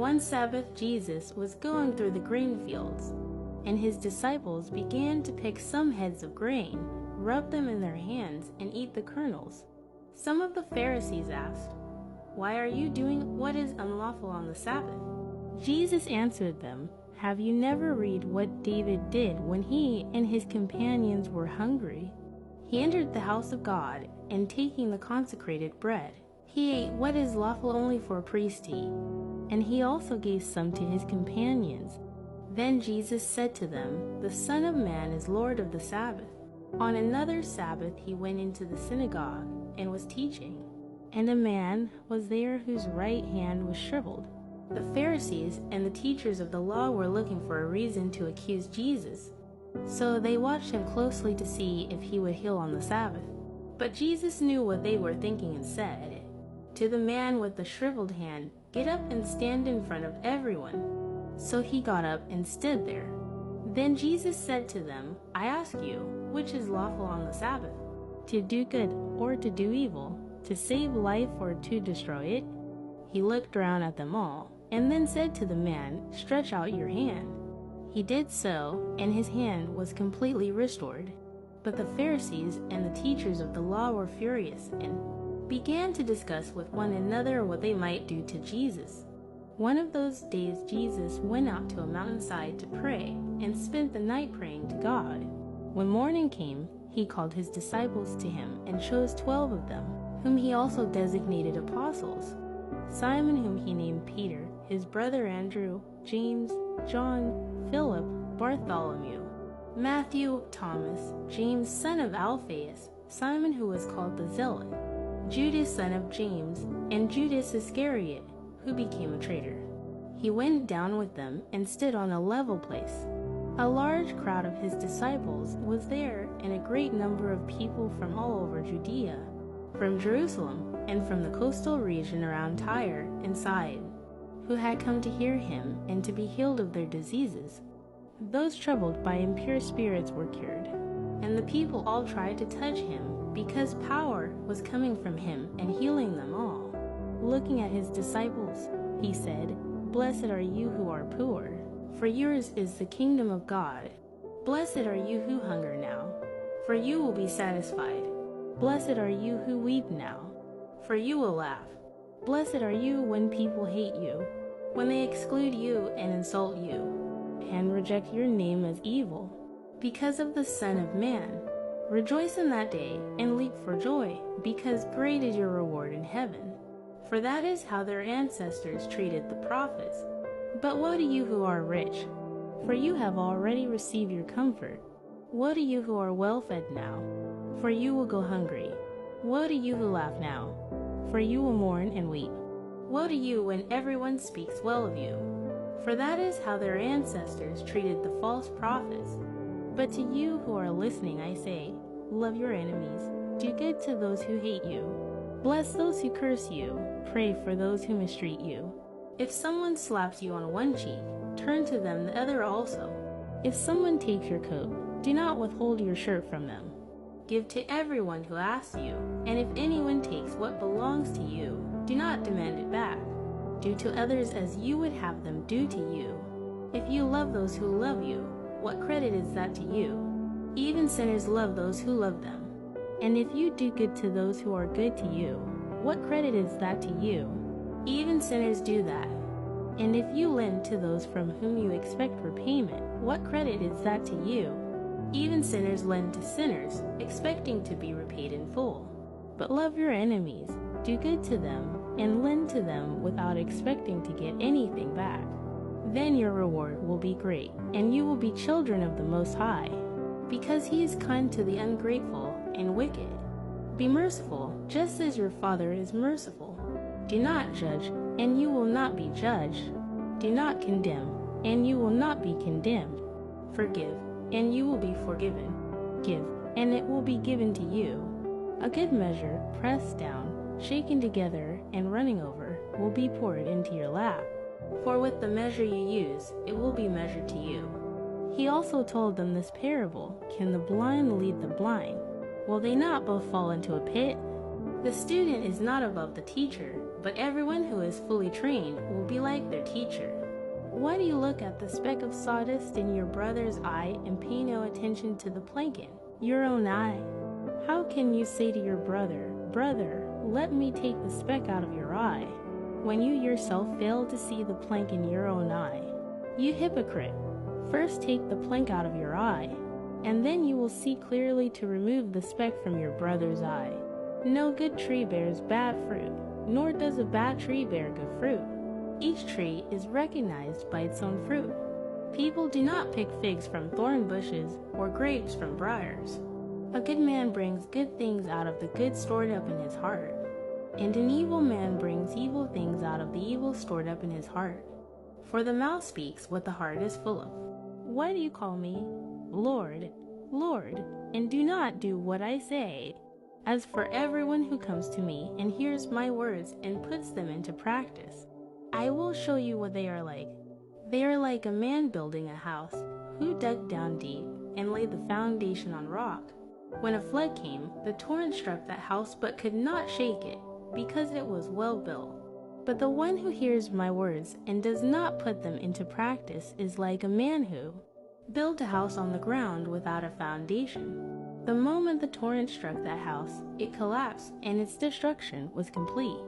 One Sabbath Jesus was going through the grain fields, and his disciples began to pick some heads of grain, rub them in their hands, and eat the kernels. Some of the Pharisees asked, "Why are you doing what is unlawful on the Sabbath?" Jesus answered them, "Have you never read what David did when he and his companions were hungry? He entered the house of God, and taking the consecrated bread, he ate what is lawful only for a priest to eat, and he also gave some to his companions. Then Jesus said to them, 'The Son of Man is Lord of the Sabbath.' On another Sabbath he went into the synagogue and was teaching, and a man was there whose right hand was shriveled. The Pharisees and the teachers of the law were looking for a reason to accuse Jesus, so they watched him closely to see if he would heal on the Sabbath. But Jesus knew what they were thinking and said to the man with the shriveled hand, 'Get up and stand in front of everyone.' So he got up and stood there. Then Jesus said to them, 'I ask you, which is lawful on the Sabbath, to do good or to do evil, to save life or to destroy it?' He looked around at them all, and then said to the man, 'Stretch out your hand.' He did so, and his hand was completely restored. But the Pharisees and the teachers of the law were furious and began to discuss with one another what they might do to Jesus. One of those days Jesus went out to a mountainside to pray and spent the night praying to God. When morning came, he called his disciples to him and chose 12 of them, whom he also designated apostles: Simon, whom he named Peter, his brother Andrew, James, John, Philip, Bartholomew, Matthew, Thomas, James son of Alphaeus, Simon who was called the Zealot, Judas son of James, and Judas Iscariot, who became a traitor. He went down with them and stood on a level place. A large crowd of his disciples was there, and a great number of people from all over Judea, from Jerusalem, and from the coastal region around Tyre and Sidon, who had come to hear him and to be healed of their diseases. Those troubled by impure spirits were cured, and the people all tried to touch him, because power was coming from him and healing them all. Looking at his disciples, he said, "Blessed are you who are poor, for yours is the kingdom of God. Blessed are you who hunger now, for you will be satisfied. Blessed are you who weep now, for you will laugh. Blessed are you when people hate you, when they exclude you and insult you, and reject your name as evil, because of the Son of Man. Rejoice in that day and leap for joy, because great is your reward in heaven. For that is how their ancestors treated the prophets. But woe to you who are rich, for you have already received your comfort. Woe to you who are well fed now, for you will go hungry. Woe to you who laugh now, for you will mourn and weep. Woe to you when everyone speaks well of you, for that is how their ancestors treated the false prophets. But to you who are listening I say, love your enemies, do good to those who hate you, bless those who curse you, pray for those who mistreat you. If someone slaps you on one cheek, turn to them the other also. If someone takes your coat, do not withhold your shirt from them. Give to everyone who asks you, and if anyone takes what belongs to you, do not demand it back. Do to others as you would have them do to you. If you love those who love you, what credit is that to you? Even sinners love those who love them. And if you do good to those who are good to you, what credit is that to you? Even sinners do that. And if you lend to those from whom you expect repayment, what credit is that to you? Even sinners lend to sinners, expecting to be repaid in full. But love your enemies, do good to them, and lend to them without expecting to get anything back. Then your reward will be great, and you will be children of the Most High, because He is kind to the ungrateful and wicked. Be merciful, just as your Father is merciful. Do not judge, and you will not be judged. Do not condemn, and you will not be condemned. Forgive, and you will be forgiven. Give, and it will be given to you. A good measure, pressed down, shaken together, and running over, will be poured into your lap. For with the measure you use, it will be measured to you. He also told them this parable: Can the blind lead the blind? Will they not both fall into a pit? The student is not above the teacher, but everyone who is fully trained will be like their teacher. Why do you look at the speck of sawdust in your brother's eye and pay no attention to the plank in your own eye? How can you say to your brother, "Brother, let me take the speck out of your eye," when you yourself fail to see the plank in your own eye? You hypocrite! First take the plank out of your eye, and then you will see clearly to remove the speck from your brother's eye. No good tree bears bad fruit, nor does a bad tree bear good fruit. Each tree is recognized by its own fruit. People do not pick figs from thorn bushes or grapes from briars. A good man brings good things out of the good stored up in his heart, and an evil man brings evil things out of the evil stored up in his heart. For the mouth speaks what the heart is full of. Why do you call me Lord, Lord, and do not do what I say? As for everyone who comes to me and hears my words and puts them into practice, I will show you what they are like. They are like a man building a house, who dug down deep and laid the foundation on rock. When a flood came, the torrent struck that house but could not shake it, because it was well built. But the one who hears my words and does not put them into practice is like a man who built a house on the ground without a foundation. The moment the torrent struck that house, it collapsed and its destruction was complete.